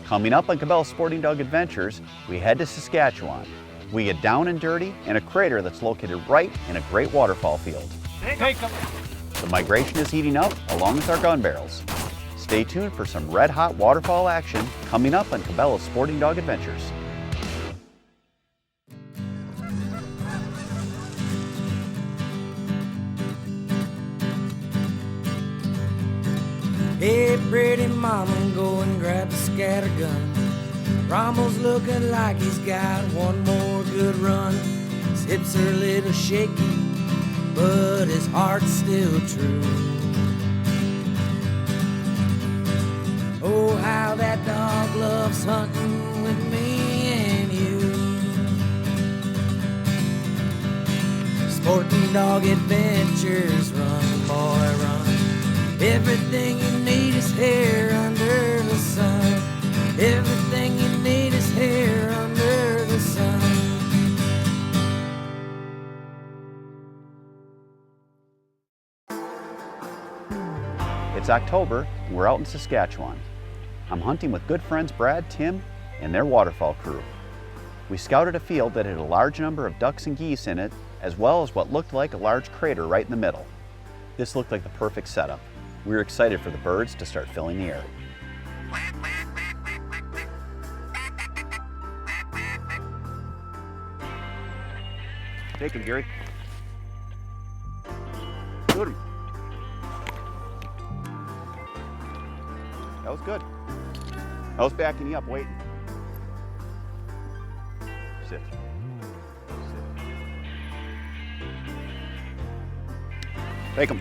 Coming up on Cabela's Sporting Dog Adventures, we head to Saskatchewan. We get down and dirty in a crater that's located right in a great waterfowl field. Take 'em. The migration is heating up along with our gun barrels. Stay tuned for some red-hot waterfowl action coming up on Cabela's Sporting Dog Adventures. Hey, pretty mama, go and grab the scattergun. Rommel's looking like he's got one more good run. His hips are a little shaky, but his heart's still true. Oh, how that dog loves hunting with me and you. Sporting Dog Adventures, run, boy, run. Everything you need is here under the sun. Everything you need is here under the sun. It's October, and we're out in Saskatchewan. I'm hunting with good friends Brad, Tim, and their waterfowl crew. We scouted a field that had a large number of ducks and geese in it, as well as what looked like a large crater right in the middle. This looked like the perfect setup. We were excited for the birds to start filling the air. Take him, Gary. Shoot him. That was good. I was backing you up, waiting. Sit. Sit. Take him.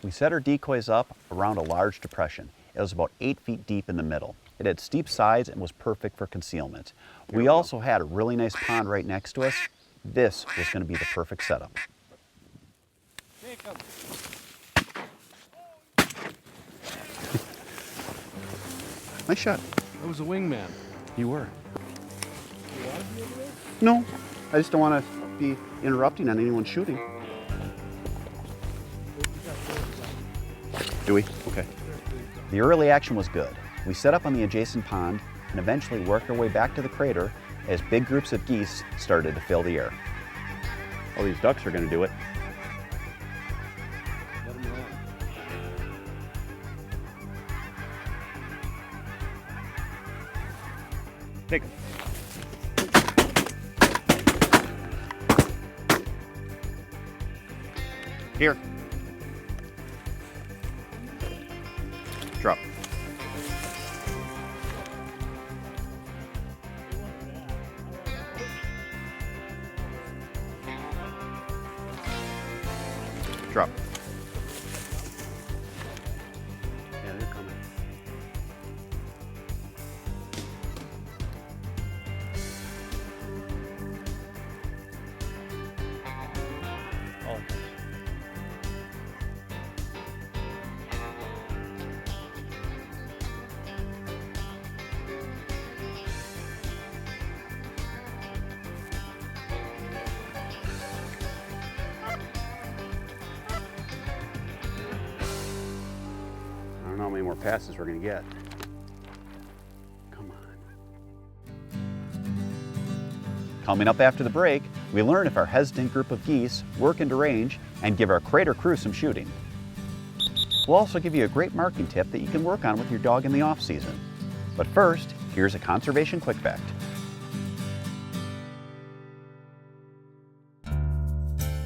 We set our decoys up around a large depression. It was about 8 feet deep in the middle. It had steep sides and was perfect for concealment. We also had a really nice pond right next to us. This was going to be the perfect setup. Nice shot. That was a wingman. You were. No, I just don't want to be interrupting on anyone shooting. Do we? Okay. The early action was good. We set up on the adjacent pond and eventually worked our way back to the crater as big groups of geese started to fill the air. Oh, these ducks are going to do it. Let him run. Take 'em. Here. Drop. Drop. Yeah, they're coming. Oh. I don't know how many more passes we're going to get. Come on. Coming up after the break, we learn if our hesitant group of geese work into range and give our crater crew some shooting. We'll also give you a great marking tip that you can work on with your dog in the off-season. But first, here's a conservation quick fact.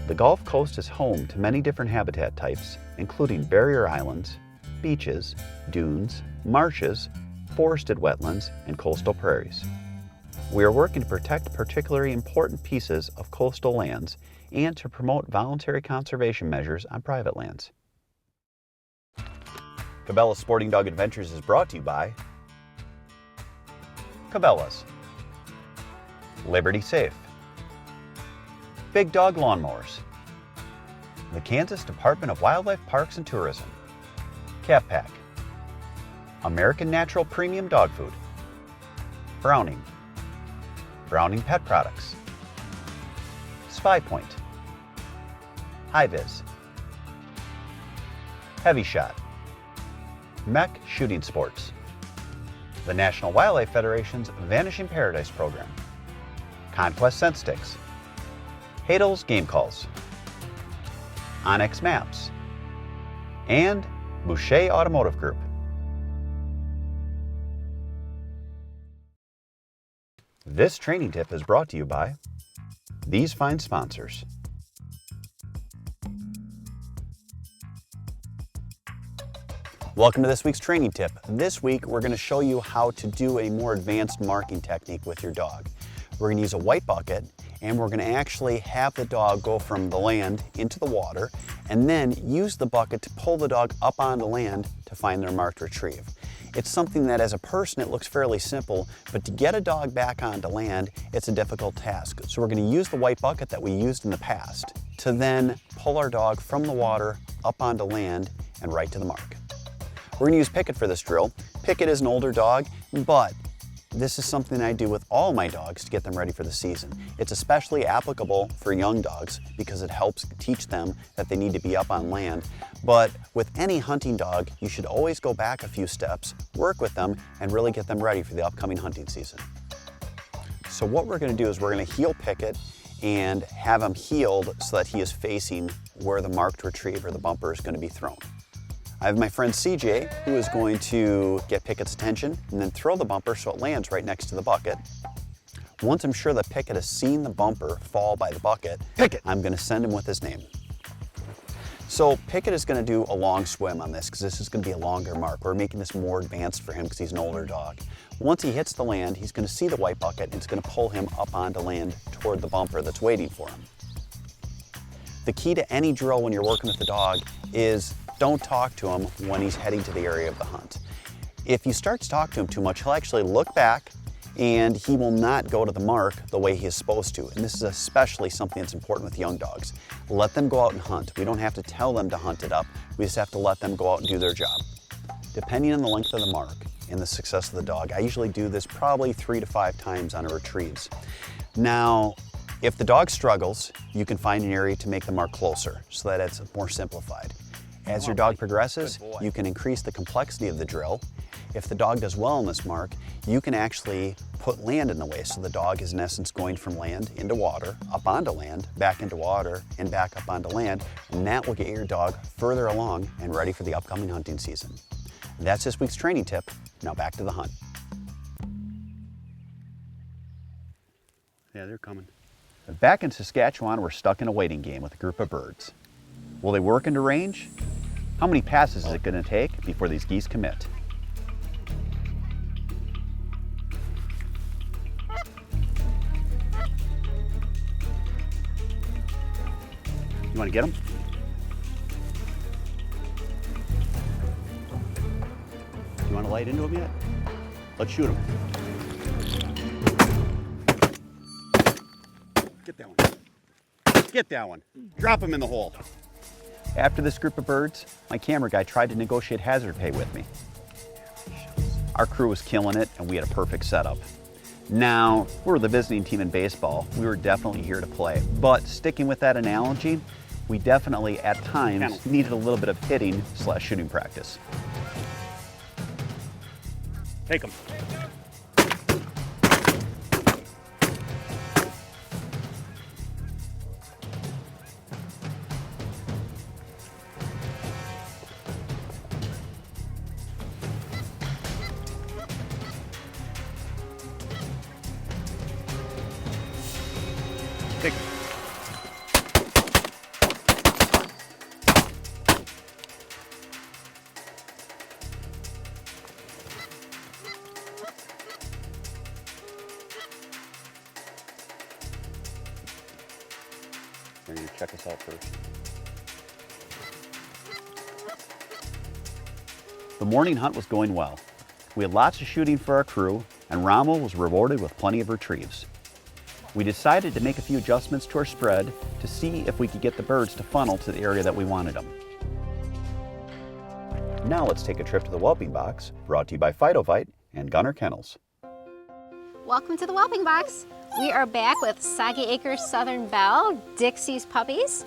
The Gulf Coast is home to many different habitat types, including barrier islands, beaches, dunes, marshes, forested wetlands, and coastal prairies. We are working to protect particularly important pieces of coastal lands and to promote voluntary conservation measures on private lands. Cabela's Sporting Dog Adventures is brought to you by Cabela's, Liberty Safe, Big Dog Lawnmowers, the Kansas Department of Wildlife Parks and Tourism, Cat Pack, American Natural Premium Dog Food, Browning, Browning Pet Products, Spy Point, High-Vis, Heavy Shot, Mech Shooting Sports, the National Wildlife Federation's Vanishing Paradise program, Conquest Scent Sticks, Hadel's Game Calls, Onyx Maps, and Boucher Automotive Group. This training tip is brought to you by these fine sponsors. Welcome to this week's training tip. This week we're going to show you how to do a more advanced marking technique with your dog. We're going to use a white bucket and we're going to actually have the dog go from the land into the water and then use the bucket to pull the dog up onto land to find their marked retrieve. It's something that as a person it looks fairly simple, but to get a dog back onto land, it's a difficult task. So we're going to use the white bucket that we used in the past to then pull our dog from the water up onto land and right to the mark. We're going to use Pickett for this drill. Pickett is an older dog, but this is something I do with all my dogs to get them ready for the season. It's especially applicable for young dogs because it helps teach them that they need to be up on land. But with any hunting dog, you should always go back a few steps, work with them, and really get them ready for the upcoming hunting season. So what we're going to do is we're going to heel Pickett and have him heeled so that he is facing where the marked retrieve or the bumper is going to be thrown. I have my friend CJ who is going to get Pickett's attention and then throw the bumper so it lands right next to the bucket. Once I'm sure that Pickett has seen the bumper fall by the bucket, Pickett, I'm going to send him with his name. So Pickett is going to do a long swim on this because this is going to be a longer mark. We're making this more advanced for him because he's an older dog. Once he hits the land, he's going to see the white bucket and it's going to pull him up onto land toward the bumper that's waiting for him. The key to any drill when you're working with the dog is don't talk to him when he's heading to the area of the hunt. If you start to talk to him too much, he'll actually look back and he will not go to the mark the way he is supposed to. And this is especially something that's important with young dogs. Let them go out and hunt. We don't have to tell them to hunt it up. We just have to let them go out and do their job. Depending on the length of the mark and the success of the dog, I usually do this probably 3 to 5 times on a retrieves. Now, if the dog struggles, you can find an area to make the mark closer so that it's more simplified. As your dog progresses, you can increase the complexity of the drill. If the dog does well on this mark, you can actually put land in the way. So the dog is in essence going from land into water, up onto land, back into water, and back up onto land. And that will get your dog further along and ready for the upcoming hunting season. That's this week's training tip. Now back to the hunt. Yeah, they're coming. Back in Saskatchewan, we're stuck in a waiting game with a group of birds. Will they work into range? How many passes is it going to take before these geese commit? You want to get them? You want to light into them yet? Let's shoot them. Get that one. Get that one. Drop him in the hole. After this group of birds, my camera guy tried to negotiate hazard pay with me. Our crew was killing it and we had a perfect setup. Now, we're the visiting team in baseball. We were definitely here to play. But sticking with that analogy, we definitely at times needed a little bit of hitting / shooting practice. Take them. Take them. We're going to check this out first. The morning hunt was going well. We had lots of shooting for our crew, and Rommel was rewarded with plenty of retrieves. We decided to make a few adjustments to our spread to see if we could get the birds to funnel to the area that we wanted them. Now let's take a trip to the whelping box, brought to you by Phytovite and Gunner Kennels. Welcome to the whelping box. We are back with Soggy Acres Southern Belle, Dixie's puppies.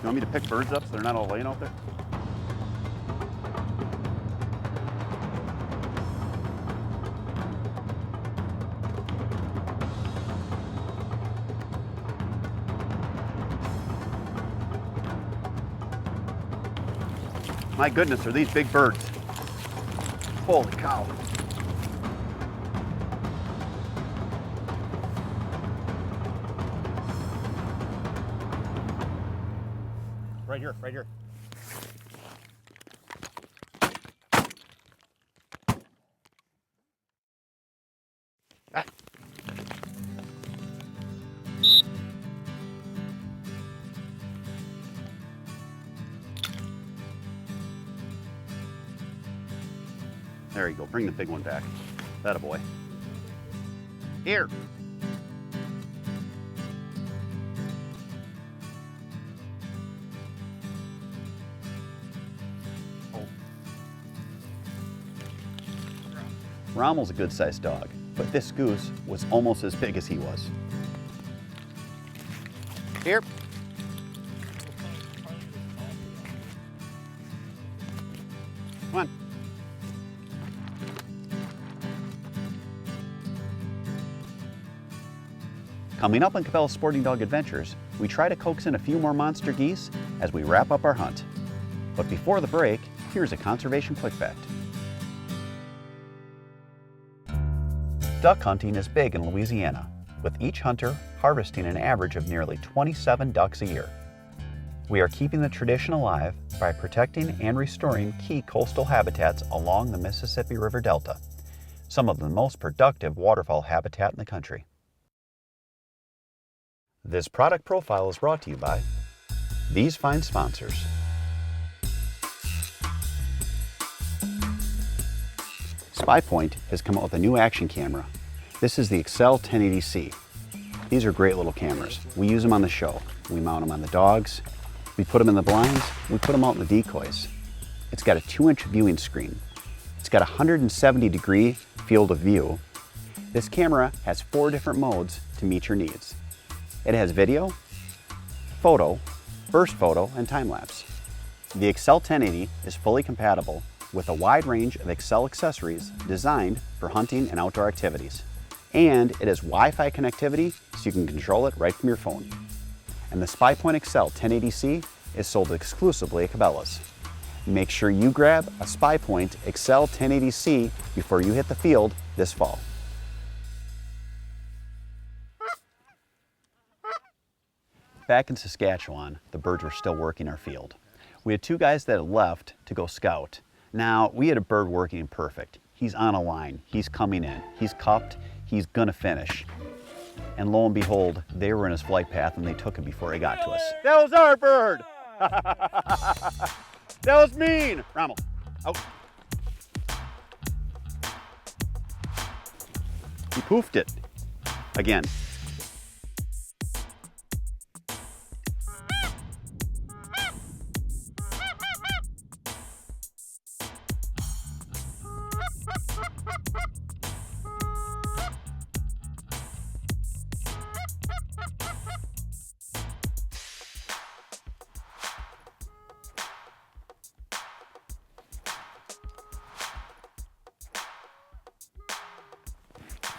You want me to pick birds up so they're not all laying out there? My goodness, are these big birds. Holy cow. Right here, right here. Ah. There you go, bring the big one back. That a boy. Here. Rommel's a good-sized dog, but this goose was almost as big as he was. Here. Come on. Coming up on Cabela's Sporting Dog Adventures, we try to coax in a few more monster geese as we wrap up our hunt. But before the break, here's a conservation quick fact. Duck hunting is big in Louisiana, with each hunter harvesting an average of nearly 27 ducks a year. We are keeping the tradition alive by protecting and restoring key coastal habitats along the Mississippi River Delta, some of the most productive waterfowl habitat in the country. This product profile is brought to you by these fine sponsors. SpyPoint has come out with a new action camera. This is the Excel 1080C. These are great little cameras. We use them on the show. We mount them on the dogs. We put them in the blinds. We put them out in the decoys. It's got a 2-inch viewing screen. It's got a 170-degree field of view. This camera has 4 different modes to meet your needs. It has video, photo, burst photo, and time-lapse. The Excel 1080 is fully compatible with a wide range of Excel accessories designed for hunting and outdoor activities. And it has Wi-Fi connectivity so you can control it right from your phone. And the SpyPoint Excel 1080C is sold exclusively at Cabela's. Make sure you grab a SpyPoint Excel 1080C before you hit the field this fall. Back in Saskatchewan, the birds were still working our field. We had 2 guys that had left to go scout. Now, we had a bird working perfect. He's on a line, he's coming in, he's cuffed, he's gonna finish. And lo and behold, they were in his flight path and they took him before he got to us. That was our bird! That was mean! Rommel, out. He poofed it. Again.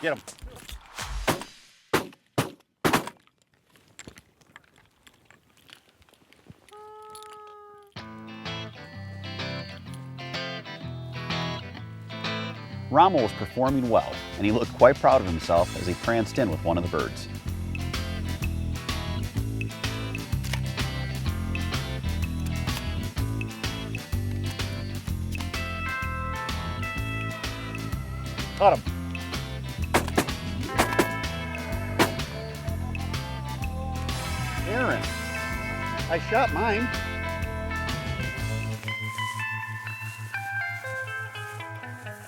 Get him. Rommel was performing well, and he looked quite proud of himself as he pranced in with one of the birds. Got him. Aaron, I shot mine.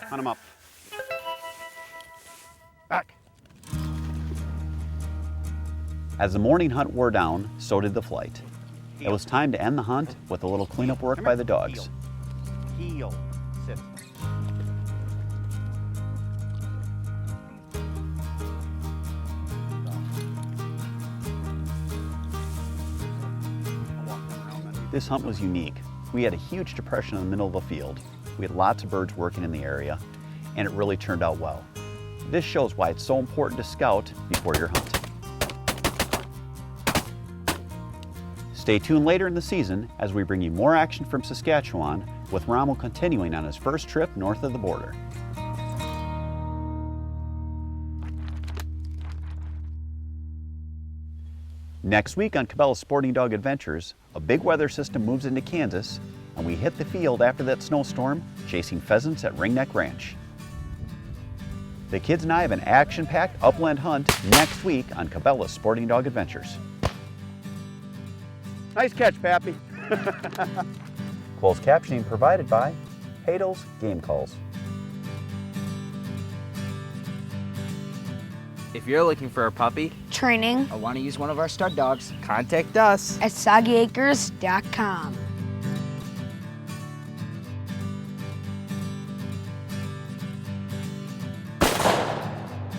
Hunt him up. Back. As the morning hunt wore down, so did the flight. It was time to end the hunt with a little cleanup work by the dogs. Heel. Sit. This hunt was unique. We had a huge depression in the middle of the field. We had lots of birds working in the area, and it really turned out well. This shows why it's so important to scout before your hunt. Stay tuned later in the season as we bring you more action from Saskatchewan, with Rommel continuing on his first trip north of the border. Next week on Cabela's Sporting Dog Adventures, a big weather system moves into Kansas, and we hit the field after that snowstorm, chasing pheasants at Ringneck Ranch. The kids and I have an action-packed upland hunt next week on Cabela's Sporting Dog Adventures. Nice catch, Pappy. Closed captioning provided by Hadel's Game Calls. If you're looking for a puppy Training or want to use one of our stud dogs, contact us. at soggyacres.com.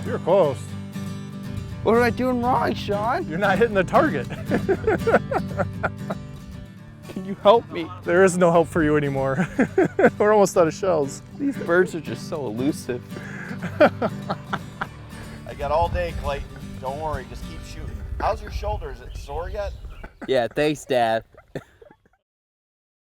You're close. What am I doing wrong, Sean? You're not hitting the target. Can you help me? There is no help for you anymore. We're almost out of shells. These birds are just so elusive. I got all day, Clayton. Don't worry, just keep shooting. How's your shoulder? Is it sore yet? Yeah, thanks, Dad.